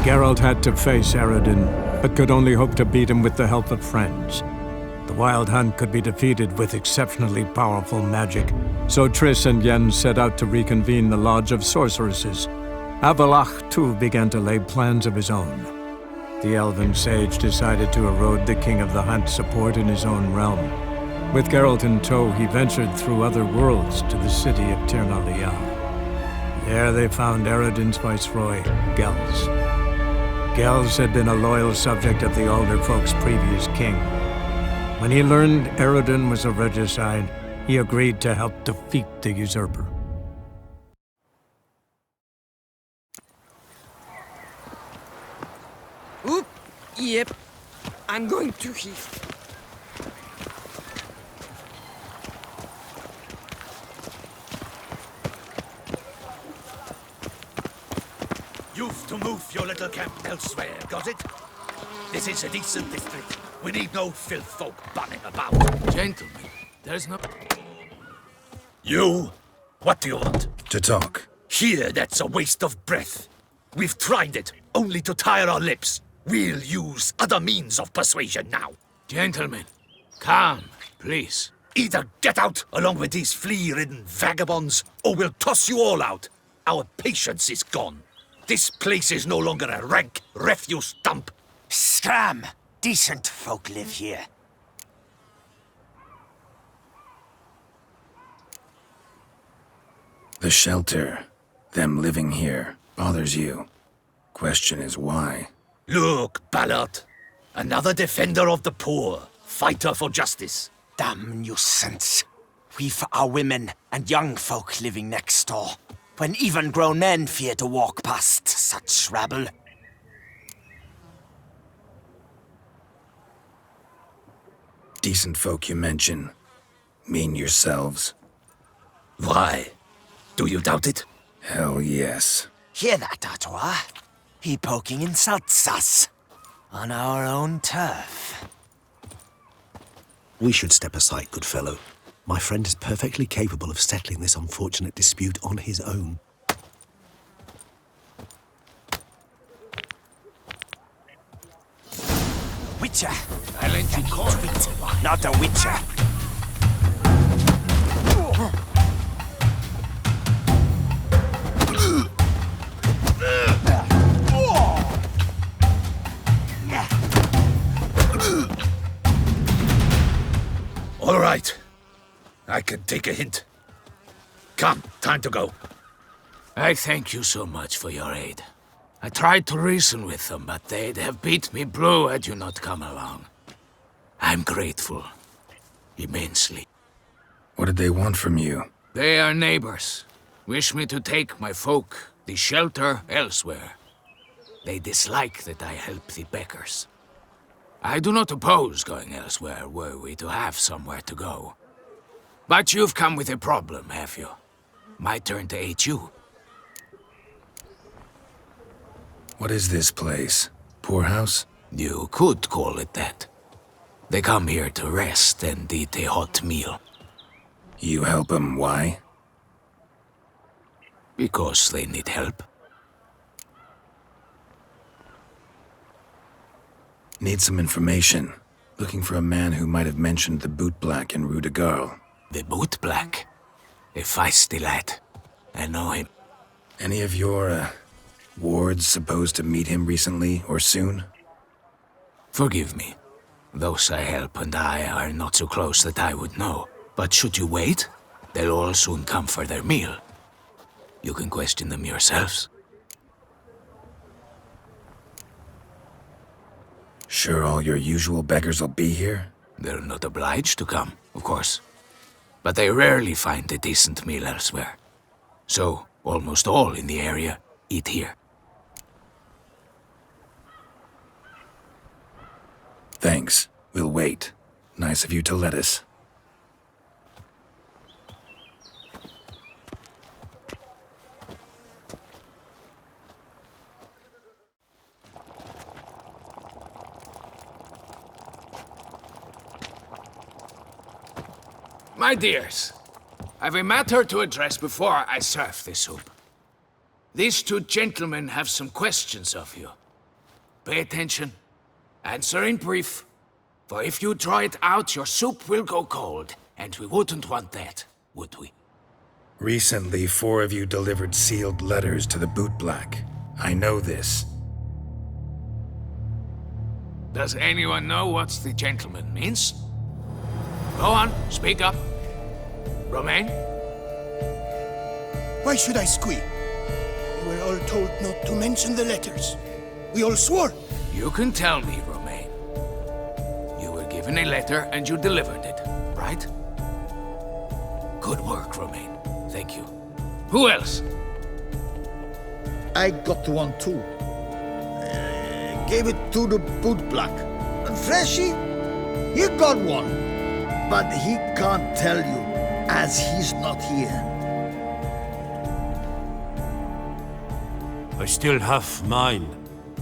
Geralt had to face Eredin, but could only hope to beat him with the help of friends. The Wild Hunt could be defeated with exceptionally powerful magic, so Triss and Yen set out to reconvene the Lodge of Sorceresses. Avalach, too, began to lay plans of his own. The elven sage decided to erode the King of the Hunt's support in his own realm. With Geralt in tow, he ventured through other worlds to the city of Tir na Lial. There they found Eredin's viceroy, Gels. Gels had been a loyal subject of the Alder Folk's previous king. When he learned Eredin was a regicide, he agreed to help defeat the usurper. Oop! Yep. I'm going to heal. You've to move your little camp elsewhere, got it? This is a decent district. We need no filth folk bunning about. Gentlemen, there's no... You? What do you want? To talk. Here, that's a waste of breath. We've tried it, only to tire our lips. We'll use other means of persuasion now. Gentlemen, calm, please. Either get out along with these flea-ridden vagabonds, or we'll toss you all out. Our patience is gone. This place is no longer a rank refuse dump. Scram! Decent folk live here. The shelter, them living here, bothers you. Question is why? Look, Ballard. Another defender of the poor. Fighter for justice. Damn nuisance. We've our women and young folk living next door, when even grown men fear to walk past such rabble. Decent folk you mention. Mean yourselves? Why? Do you doubt it? Hell yes. Hear that, Artois? He poking insults us. On our own turf. We should step aside, good fellow. My friend is perfectly capable of settling this unfortunate dispute on his own. Witcher! I lent you corn. Not a witcher. All right. I can take a hint. Come, time to go. I thank you so much for your aid. I tried to reason with them, but they'd have beat me blue had you not come along. I'm grateful. Immensely. What did they want from you? They are neighbors. Wish me to take my folk, the shelter, elsewhere. They dislike that I help the beggars. I do not oppose going elsewhere, were we to have somewhere to go. But you've come with a problem, have you? My turn to aid you. What is this place? Poorhouse? You could call it that. They come here to rest and eat a hot meal. You help them, why? Because they need help. Need some information. Looking for a man who might have mentioned the boot black in Rue de Garl. The boot black? A feisty lad. I know him. Any of your, wards supposed to meet him recently or soon? Forgive me. Those I help and I are not so close that I would know. But should you wait, they'll all soon come for their meal. You can question them yourselves. Sure all your usual beggars will be here? They're not obliged to come, of course. But they rarely find a decent meal elsewhere. So, almost all in the area eat here. Thanks. We'll wait. Nice of you to let us. My dears, I've a matter to address before I serve this soup. These two gentlemen have some questions of you. Pay attention. Answer in brief. For if you draw it out, your soup will go cold. And we wouldn't want that, would we? Recently, 4 of you delivered sealed letters to the bootblack. I know this. Does anyone know what the gentleman means? Go on, speak up. Romain? Why should I squeal? We were all told not to mention the letters. We all swore. You can tell me, Romain. You were given a letter and you delivered it, right? Good work, Romain. Thank you. Who else? I got one too. Gave it to the bootblack. And Freshy, he got one. But he can't tell you, as he's not here. I still have mine.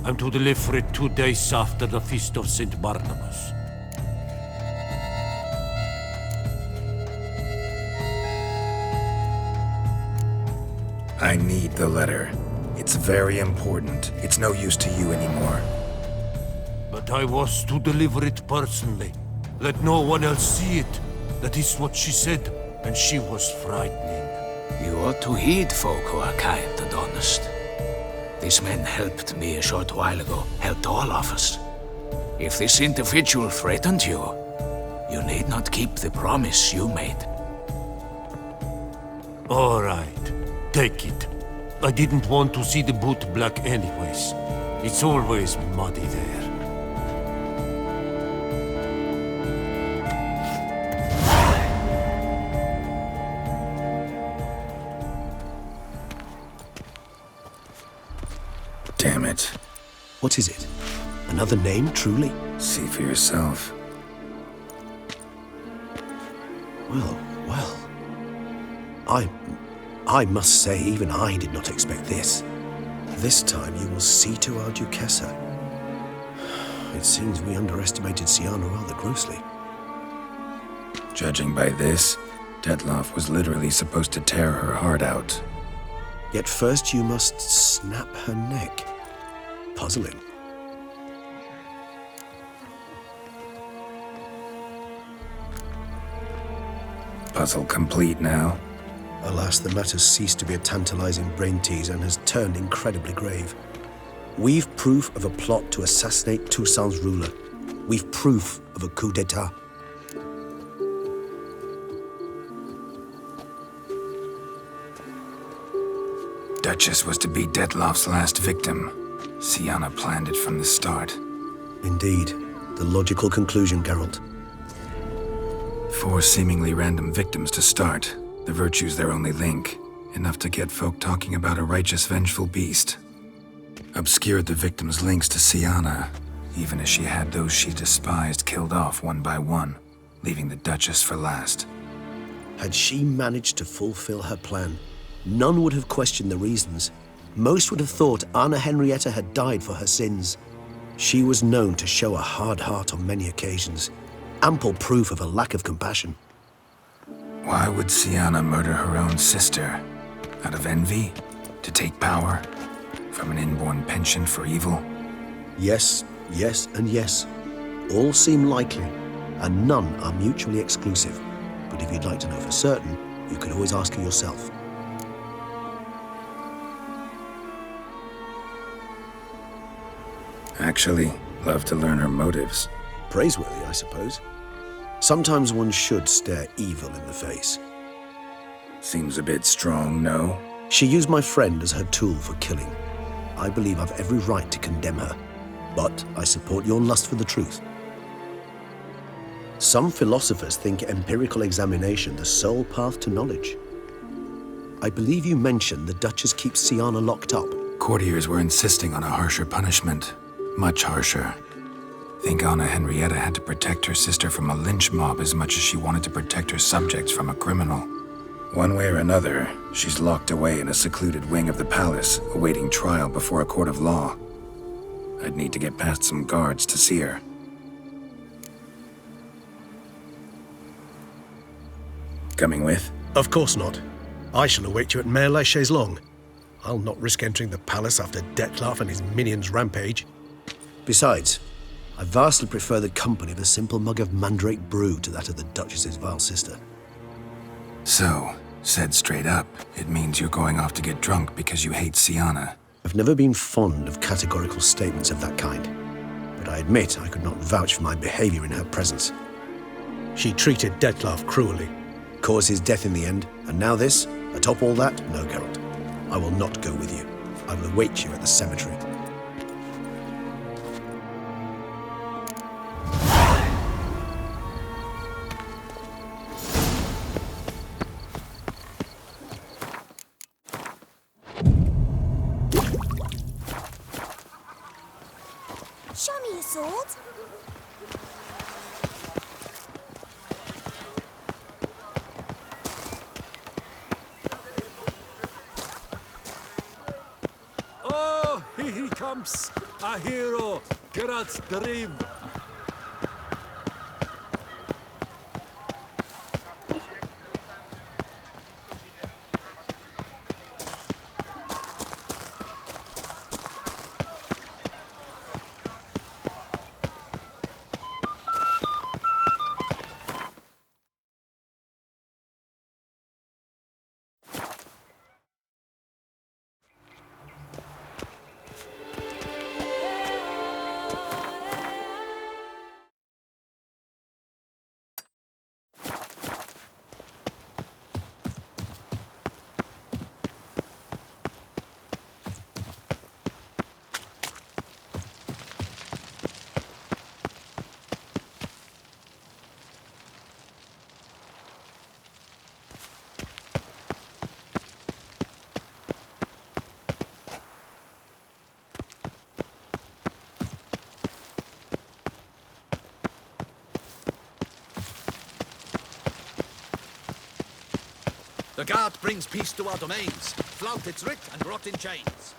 I'm to deliver it 2 days after the Feast of St. Barnabas. I need the letter. It's very important. It's no use to you anymore. But I was to deliver it personally. Let no one else see it. That is what she said, and she was frightening. You ought to heed folk who are kind and honest. These men helped me a short while ago, helped all of us. If this individual threatened you, you need not keep the promise you made. All right, take it. I didn't want to see the bootblack anyways. It's always muddy there. Damn it. What is it? Another name, truly? See for yourself. Well. I must say, even I did not expect this. This time you will see to our Duchessa. It seems we underestimated Sienna rather grossly. Judging by this, Detloff was literally supposed to tear her heart out. Yet first you must snap her neck. Puzzling. Puzzle complete now. Alas, the matter's ceased to be a tantalizing brain tease and has turned incredibly grave. We've proof of a plot to assassinate Toussaint's ruler. We've proof of a coup d'etat. Duchess was to be Detloff's last victim. Sienna planned it from the start. Indeed. The logical conclusion, Geralt. 4 seemingly random victims to start. The virtue's their only link. Enough to get folk talking about a righteous, vengeful beast. Obscured the victims' links to Sienna, even as she had those she despised killed off one by one, leaving the Duchess for last. Had she managed to fulfill her plan, none would have questioned the reasons. Most would have thought Anna Henrietta had died for her sins. She was known to show a hard heart on many occasions. Ample proof of a lack of compassion. Why would Sienna murder her own sister? Out of envy? To take power? From an inborn penchant for evil? Yes, yes, and yes. All seem likely, and none are mutually exclusive. But if you'd like to know for certain, you could always ask her yourself. Actually, love to learn her motives. Praiseworthy, I suppose. Sometimes one should stare evil in the face. Seems a bit strong, no? She used my friend as her tool for killing. I believe I've every right to condemn her, but I support your lust for the truth. Some philosophers think empirical examination the sole path to knowledge. I believe you mentioned the Duchess keeps Sienna locked up. Courtiers were insisting on a harsher punishment. Much harsher. Think Anna Henrietta had to protect her sister from a lynch mob as much as she wanted to protect her subjects from a criminal. One way or another, she's locked away in a secluded wing of the palace, awaiting trial before a court of law. I'd need to get past some guards to see her. Coming with? Of course not. I shall await you at Mare la Chaise Longue. I'll not risk entering the palace after Detloff and his minions rampage. Besides, I vastly prefer the company of a simple mug of mandrake brew to that of the Duchess's vile sister. So, said straight up, it means you're going off to get drunk because you hate Sienna. I've never been fond of categorical statements of that kind, but I admit I could not vouch for my behavior in her presence. She treated Dettlaff cruelly, caused his death in the end, and now this? Atop all that? No, Geralt. I will not go with you. I will await you at the cemetery. Show me your sword. Oh, here he comes! A hero! Geralt's dream! The guard brings peace to our domains. Flout its writ and rot in chains.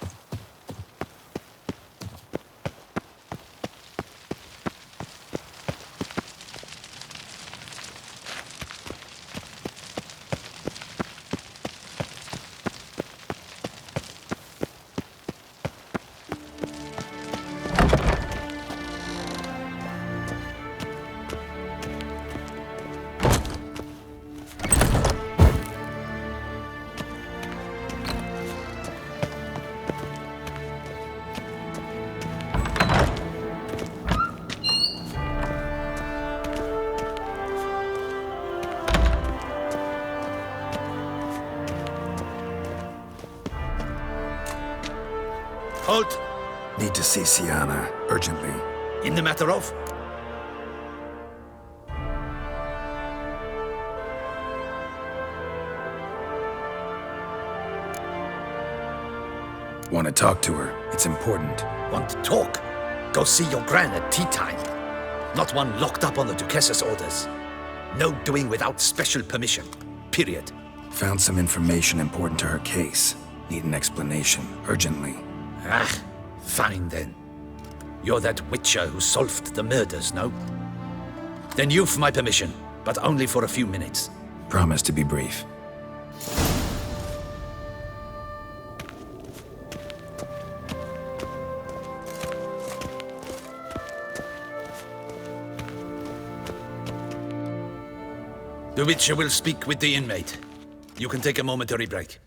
Halt! Need to see Sienna, urgently. In the matter of? Want to talk to her. It's important. Want to talk? Go see your gran at tea time. Not one locked up on the Duchess's orders. No doing without special permission. Period. Found some information important to her case. Need an explanation, urgently. Ah, fine then. You're that witcher who solved the murders, no? Then you've my permission, but only for a few minutes. Promise to be brief. The witcher will speak with the inmate. You can take a momentary break.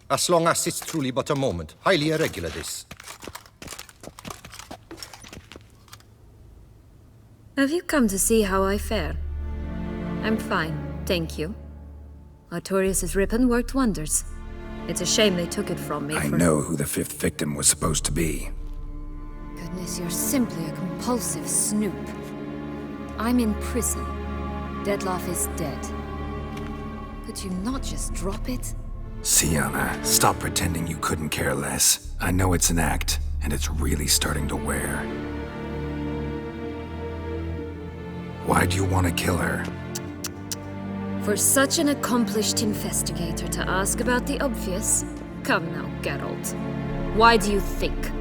As long as it's truly but a moment. Highly irregular, this. Have you come to see how I fare? I'm fine, thank you. Artorius' ribbon worked wonders. It's a shame they took it from me. I know who the fifth victim was supposed to be. Goodness, you're simply a compulsive snoop. I'm in prison. Dettlaff is dead. Could you not just drop it? Sienna, stop pretending you couldn't care less. I know it's an act, and it's really starting to wear. Why do you want to kill her? For such an accomplished investigator to ask about the obvious? Come now, Geralt. Why do you think?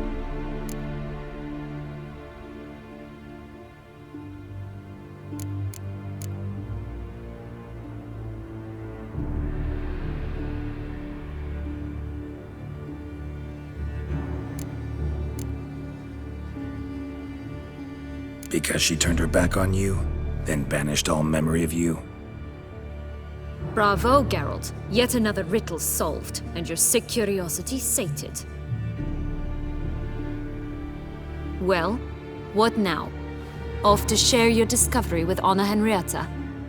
Because she turned her back on you, then banished all memory of you? Bravo, Geralt. Yet another riddle solved, and your sick curiosity sated. Well, what now? Off to share your discovery with Anna Henrietta?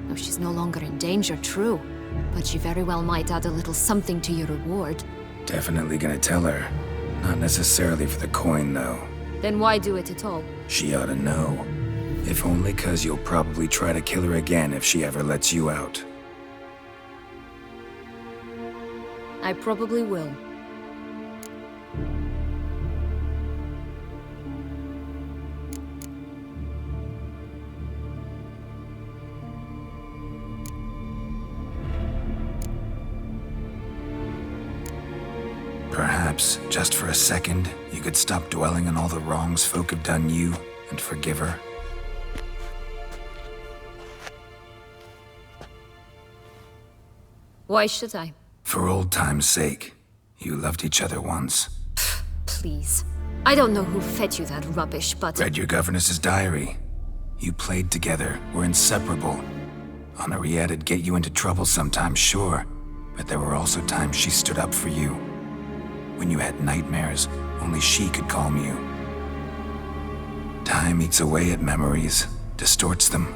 No, she's no longer in danger, true. But she very well might add a little something to your reward. Definitely gonna tell her. Not necessarily for the coin, though. Then why do it at all? She ought to know. If only 'cause you'll probably try to kill her again if she ever lets you out. I probably will. Perhaps, just for a second, you could stop dwelling on all the wrongs folk have done you and forgive her. Why should I? For old time's sake. You loved each other once. Please. I don't know who fed you that rubbish, but... Read your governess's diary. You played together, were inseparable. Henriette'd get you into trouble sometimes, sure. But there were also times she stood up for you. When you had nightmares, only she could calm you. Time eats away at memories, distorts them.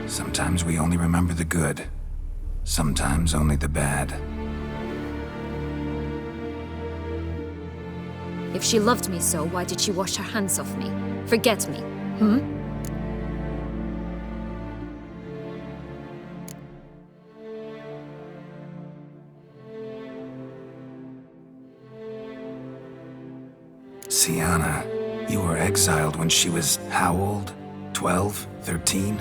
Sometimes we only remember the good. Sometimes only the bad. If she loved me so, why did she wash her hands off me? Forget me, hmm? Sienna, you were exiled when she was how old? 12? 13?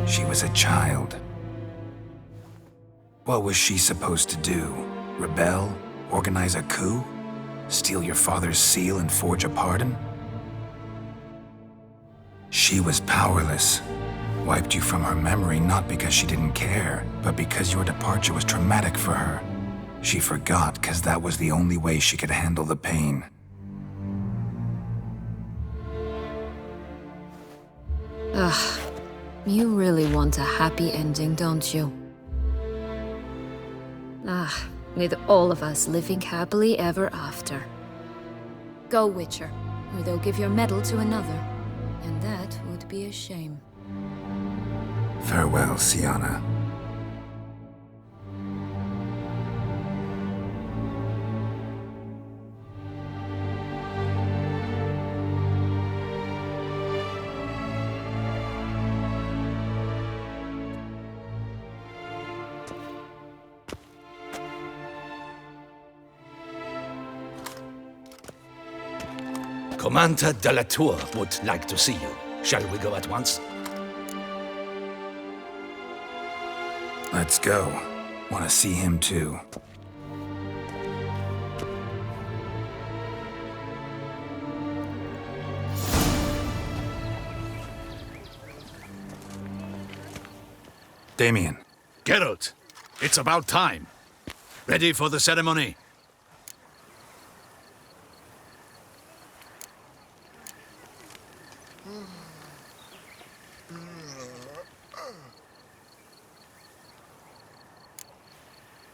She was a child. What was she supposed to do? Rebel? Organize a coup? Steal your father's seal and forge a pardon? She was powerless. Wiped you from her memory not because she didn't care, but because your departure was traumatic for her. She forgot because that was the only way she could handle the pain. Ugh. You really want a happy ending, don't you? Ah, with all of us living happily ever after. Go, Witcher, or they'll give your medal to another. And that would be a shame. Farewell, Sienna. Commander de la Tour would like to see you. Shall we go at once? Let's go. Want to see him too. Damien. Geralt, it's about time. Ready for the ceremony?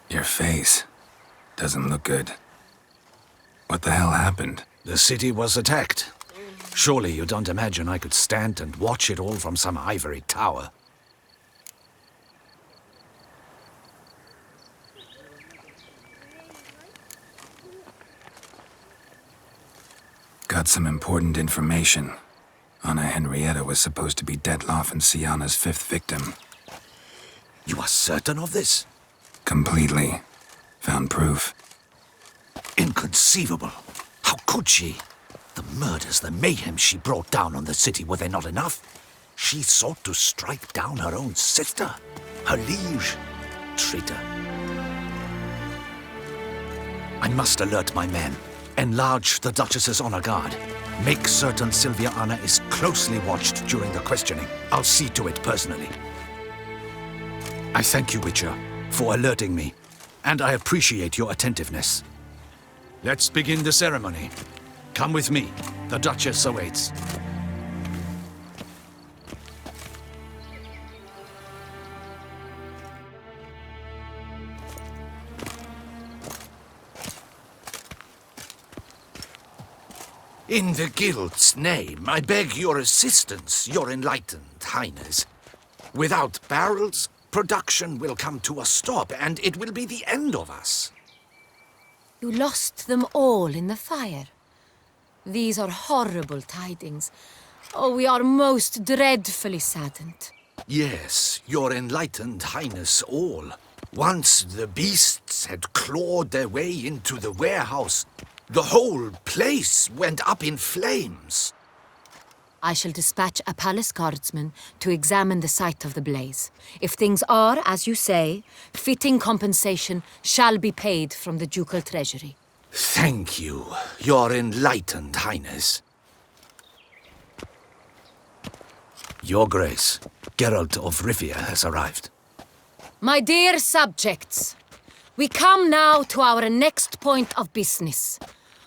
Your face doesn't look good. What the hell happened? The city was attacked. Surely you don't imagine I could stand and watch it all from some ivory tower. Got some important information. Anna Henrietta was supposed to be Detloff and Sienna's 5th victim. You are certain of this? Completely. Found proof. Inconceivable. How could she? The murders, the mayhem she brought down on the city, were they not enough? She sought to strike down her own sister, her liege. Traitor. I must alert my men. Enlarge the Duchess's honor guard. Make certain Sylvia Anna is closely watched during the questioning. I'll see to it personally. I thank you, Witcher, for alerting me, and I appreciate your attentiveness. Let's begin the ceremony. Come with me. The Duchess awaits. In the Guild's name, I beg your assistance, your enlightened highness. Without barrels, production will come to a stop, and it will be the end of us. You lost them all in the fire. These are horrible tidings. Oh, we are most dreadfully saddened. Yes, your enlightened highness all. Once the beasts had clawed their way into the warehouse, the whole place went up in flames. I shall dispatch a palace guardsman to examine the site of the blaze. If things are, as you say, fitting compensation shall be paid from the ducal treasury. Thank you, your enlightened highness. Your Grace, Geralt of Rivia has arrived. My dear subjects, we come now to our next point of business.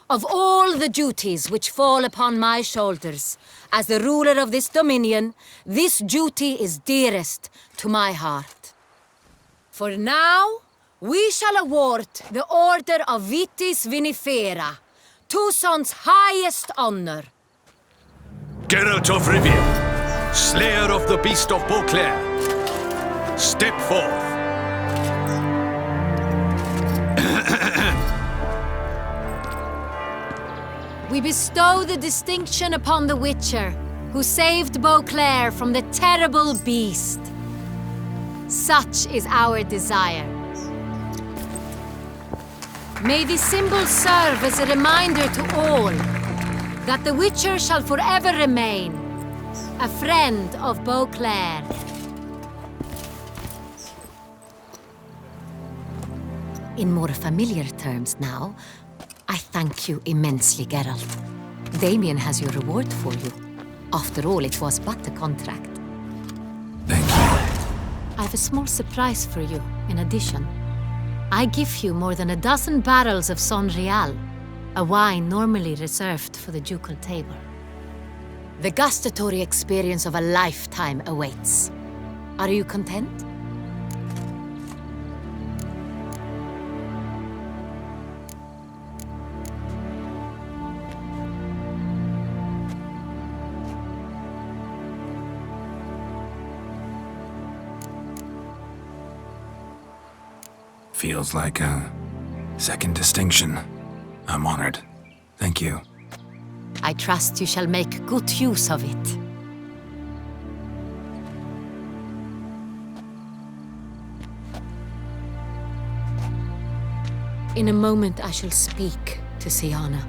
Of all the duties which fall upon my shoulders, as the ruler of this dominion, this duty is dearest to my heart. For now, we shall award the Order of Vitis Vinifera, Tucson's highest honor. Geralt of Rivia, slayer of the beast of Beauclair, step forth. We bestow the distinction upon the Witcher, who saved Beauclair from the terrible beast. Such is our desire. May the symbol serve as a reminder to all that the Witcher shall forever remain a friend of Beauclair. In more familiar terms now, I thank you immensely, Geralt. Damien has your reward for you. After all, it was but a contract. Thank you. I have a small surprise for you, in addition. I give you more than a dozen barrels of Son Real, a wine normally reserved for the ducal table. The gustatory experience of a lifetime awaits. Are you content? Feels like a second distinction. I'm honored. Thank you. I trust you shall make good use of it. In a moment I shall speak to Siana.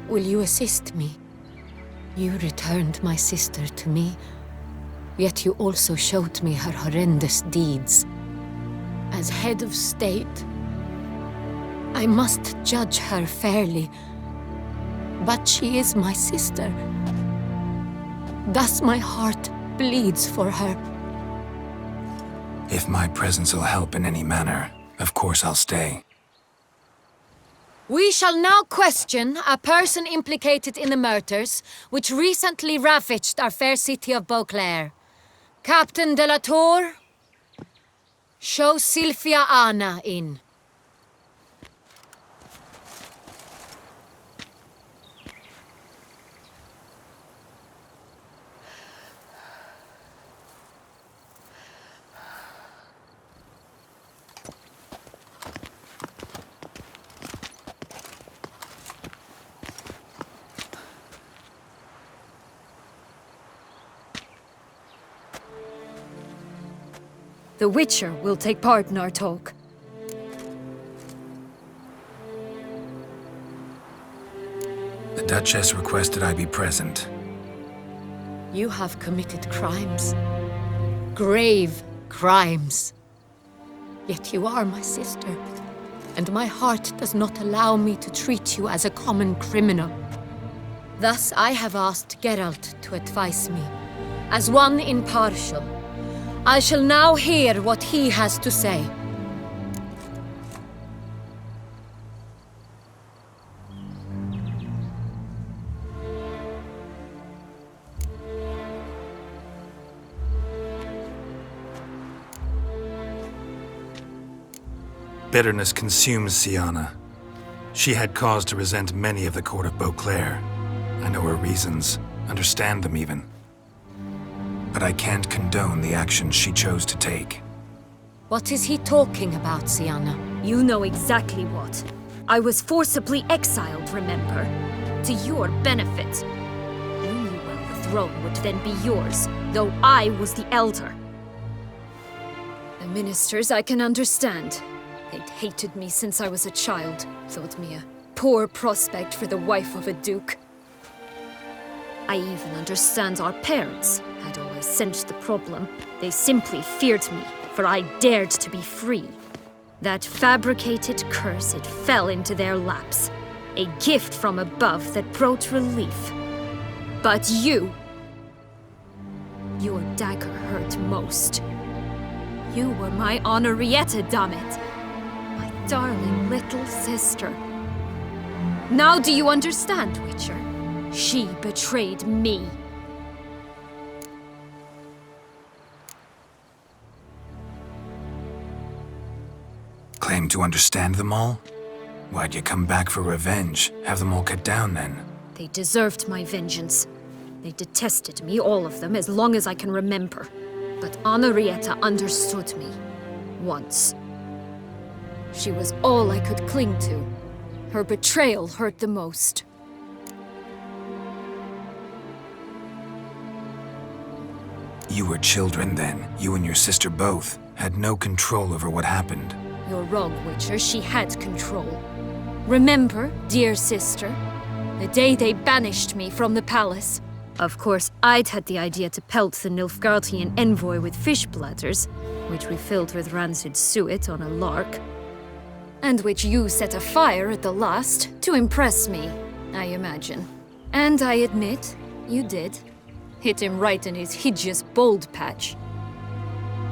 Will you assist me? You returned my sister to me, yet you also showed me her horrendous deeds. As head of state, I must judge her fairly, but she is my sister. Thus my heart bleeds for her. If my presence will help in any manner, of course I'll stay. We shall now question a person implicated in the murders which recently ravaged our fair city of Beauclair. Captain de la Tour, show Sylvia Anna in. The Witcher will take part in our talk. The Duchess requested I be present. You have committed crimes. Grave crimes. Yet you are my sister, and my heart does not allow me to treat you as a common criminal. Thus I have asked Geralt to advise me, as one impartial. I shall now hear what he has to say. Bitterness consumes Siana. She had cause to resent many of the court of Beauclair. I know her reasons, understand them even. But I can't condone the actions she chose to take. What is he talking about, Sienna? You know exactly what. I was forcibly exiled, remember? To your benefit. You knew well the throne would then be yours, though I was the elder. The ministers I can understand. They'd hated me since I was a child, thought me a poor prospect for the wife of a duke. I even understand our parents had always sensed the problem. They simply feared me, for I dared to be free. That fabricated curse, it fell into their laps. A gift from above that brought relief. But you... Your dagger hurt most. You were my Henrietta, damn it. My darling little sister. Now do you understand, Witcher? She betrayed me. Claim to understand them all? Why'd you come back for revenge? Have them all cut down then? They deserved my vengeance. They detested me, all of them, as long as I can remember. But Henrietta understood me. Once. She was all I could cling to. Her betrayal hurt the most. You were children then. You and your sister both had no control over what happened. You're wrong, Witcher. She had control. Remember, dear sister, the day they banished me from the palace? Of course, I'd had the idea to pelt the Nilfgaardian envoy with fish bladders, which we filled with rancid suet on a lark, and which you set afire at the last to impress me, I imagine. And I admit, you did. Hit him right in his hideous bald patch.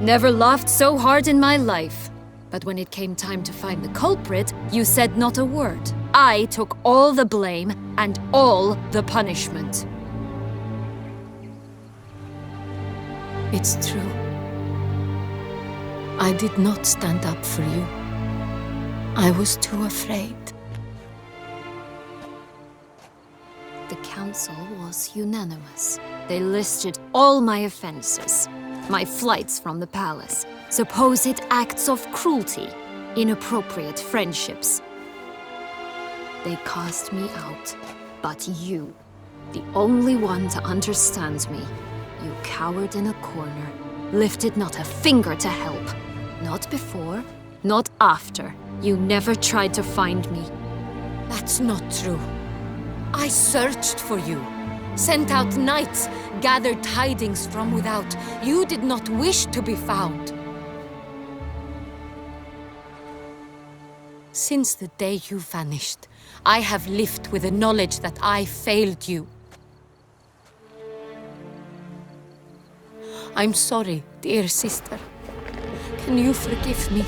Never laughed so hard in my life. But when it came time to find the culprit, you said not a word. I took all the blame and all the punishment. It's true. I did not stand up for you. I was too afraid. The council was unanimous. They listed all my offenses. My flights from the palace, supposed acts of cruelty, inappropriate friendships. They cast me out. But you, the only one to understand me, you cowered in a corner, lifted not a finger to help. Not before, not after. You never tried to find me. That's not true. I searched for you. Sent out knights, gathered tidings from without. You did not wish to be found. Since the day you vanished, I have lived with the knowledge that I failed you. I'm sorry, dear sister. Can you forgive me?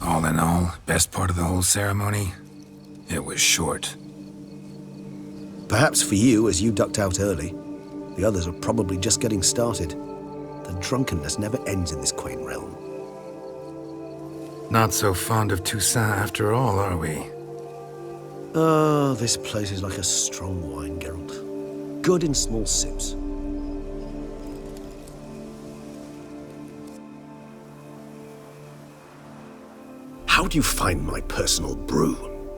All in all, best part of the whole ceremony? It was short. Perhaps for you, as you ducked out early. The others are probably just getting started. The drunkenness never ends in this quaint realm. Not so fond of Toussaint after all, are we? Ah, this place is like a strong wine, Geralt. Good in small sips. How do you find my personal brew?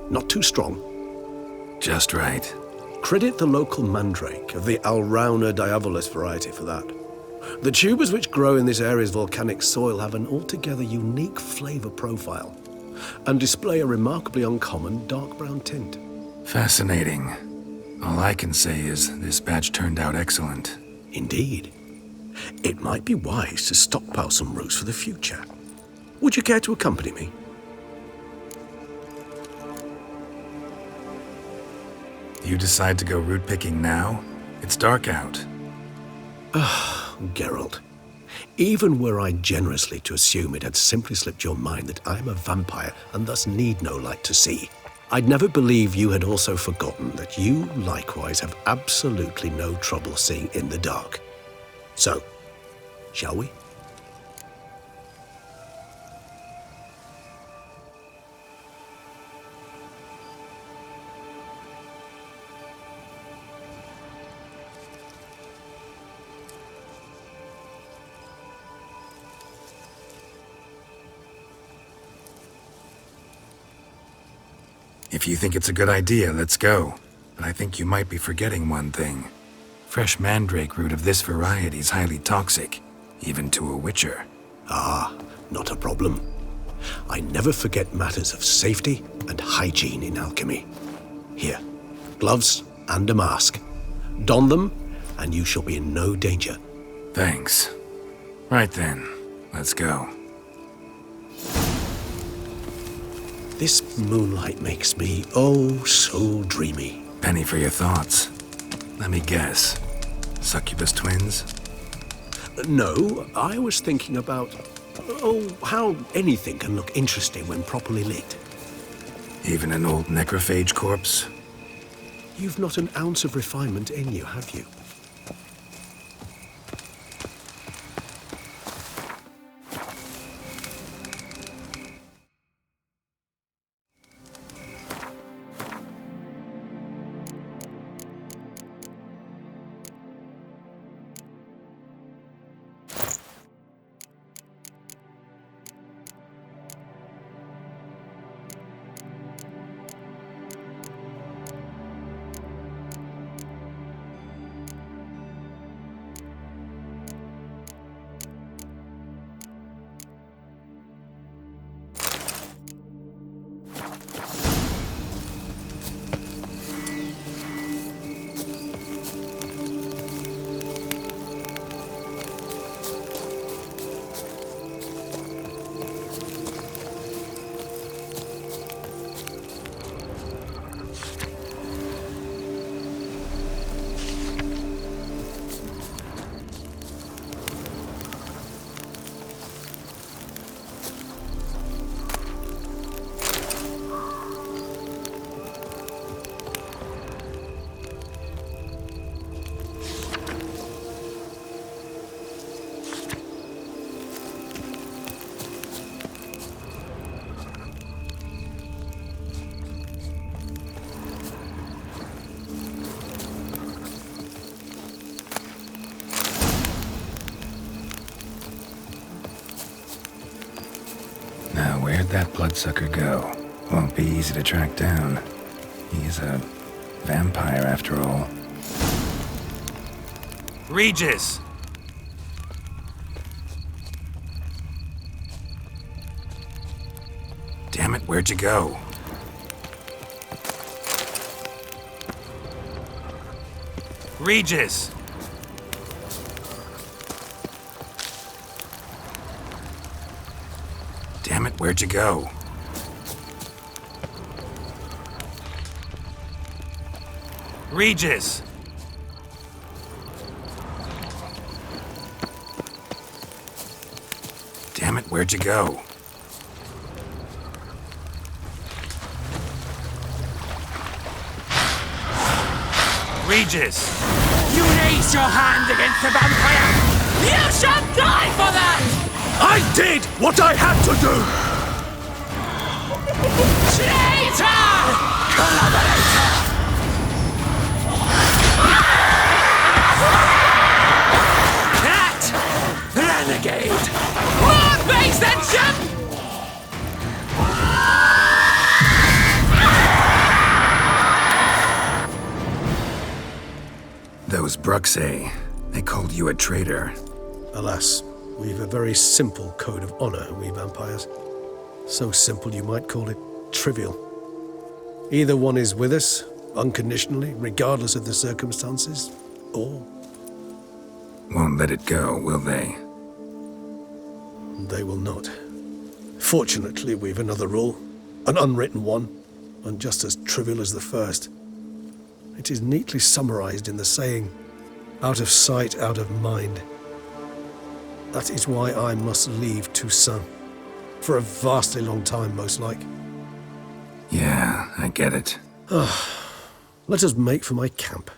Not too strong? Just right. Credit the local mandrake of the Alrauna diabolus variety for that. The tubers which grow in this area's volcanic soil have an altogether unique flavor profile. and display a remarkably uncommon dark brown tint. Fascinating. All I can say is this batch turned out excellent. Indeed. It might be wise to stockpile some roots for the future. Would you care to accompany me? You decide to go root picking now? It's dark out. Geralt. Even were I generously to assume it had simply slipped your mind that I am a vampire and thus need no light to see, I'd never believe you had also forgotten that you likewise have absolutely no trouble seeing in the dark. So, shall we? If you think it's a good idea, let's go. But I think you might be forgetting one thing. Fresh mandrake root of this variety is highly toxic, even to a witcher. Ah, not a problem. I never forget matters of safety and hygiene in alchemy. Here, gloves and a mask. Don them, and you shall be in no danger. Thanks. Right then, let's go. This moonlight makes me, oh, so dreamy. Penny for your thoughts. Let me guess. Succubus twins? No, I was thinking about, how anything can look interesting when properly lit. Even an old necrophage corpse? You've not an ounce of refinement in you, have you? Where'd that bloodsucker go? Won't be easy to track down. He's a vampire after all. Regis! Damn it, where'd you go? Regis! Damn it, where'd you go? Regis! Damn it, where'd you go? Regis! You raise your hand against the vampire! You shall die for that! I did what I had to do! Traitor! Collaborator! Cat! Renegade! More base action! Those Bruxay, they called you a traitor. Alas, we've a very simple code of honor, we vampires. So simple you might call it trivial. Either one is with us, unconditionally, regardless of the circumstances, or... Won't let it go, will they? They will not. Fortunately, we've another rule, an unwritten one, and just as trivial as the first. It is neatly summarized in the saying, out of sight, out of mind. That is why I must leave Toussaint. For a vastly long time, most like. Yeah, I get it. Let us make for my camp.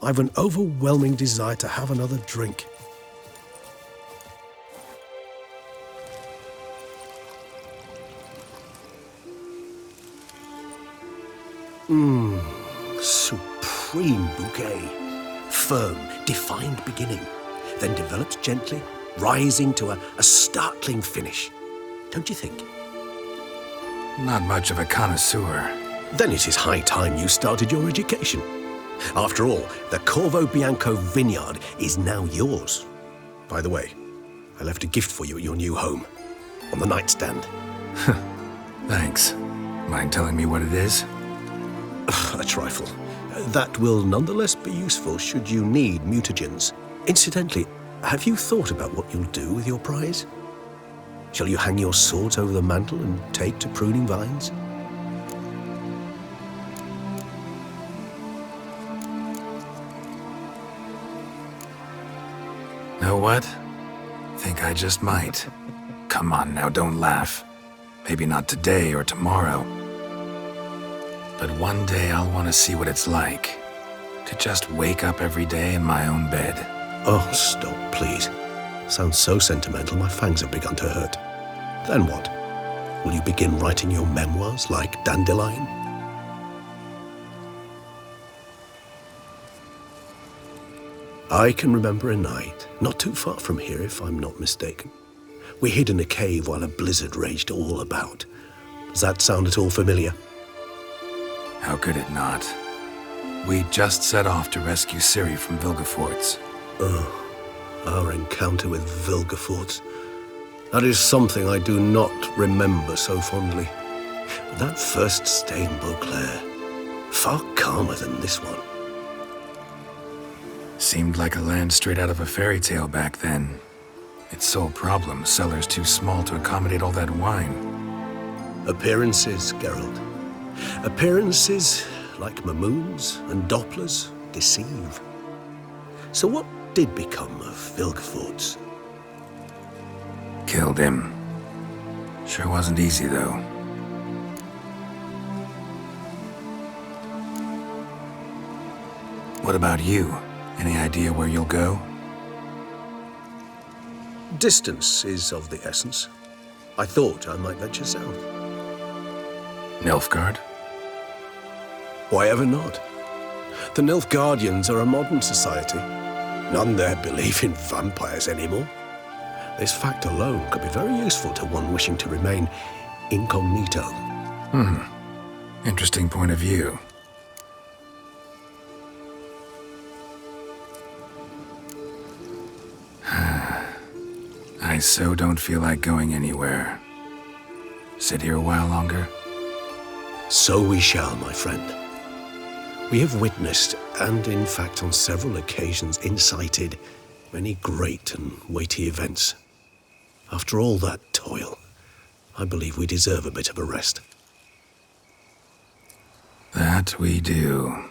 I've an overwhelming desire to have another drink. Supreme bouquet. Firm, defined beginning, then develops gently, rising to a startling finish. Don't you think? Not much of a connoisseur. Then it is high time you started your education. After all, the Corvo Bianco vineyard is now yours. By the way, I left a gift for you at your new home, on the nightstand. Thanks. Mind telling me what it is? A trifle. That will nonetheless be useful should you need mutagens. Incidentally, have you thought about what you'll do with your prize? Shall you hang your swords over the mantle and take to pruning vines? Know what? Think I just might. Come on now, don't laugh. Maybe not today or tomorrow. But one day I'll want to see what it's like. To just wake up every day in my own bed. Oh, stop, please. Sounds so sentimental, my fangs have begun to hurt. Then what? Will you begin writing your memoirs like Dandelion? I can remember a night, not too far from here if I'm not mistaken. We hid in a cave while a blizzard raged all about. Does that sound at all familiar? How could it not? We just set off to rescue Ciri from Vilgefortz. Oh, our encounter with Vilgefortz. That is something I do not remember so fondly. But that first stay in Beauclair, far calmer than this one. Seemed like a land straight out of a fairy tale back then. Its sole problem, cellars too small to accommodate all that wine. Appearances, Geralt. Appearances, like Mamoons and Dopplers, deceive. So what did become of Vilgefortz? Killed him. Sure wasn't easy, though. What about you? Any idea where you'll go? Distance is of the essence. I thought I might venture south. Nilfgaard? Why ever not? The Nilfgaardians are a modern society. None there believe in vampires anymore. This fact alone could be very useful to one wishing to remain incognito. Interesting point of view. I so don't feel like going anywhere. Sit here a while longer? So we shall, my friend. We have witnessed, and in fact on several occasions incited, many great and weighty events. After all that toil, I believe we deserve a bit of a rest. That we do.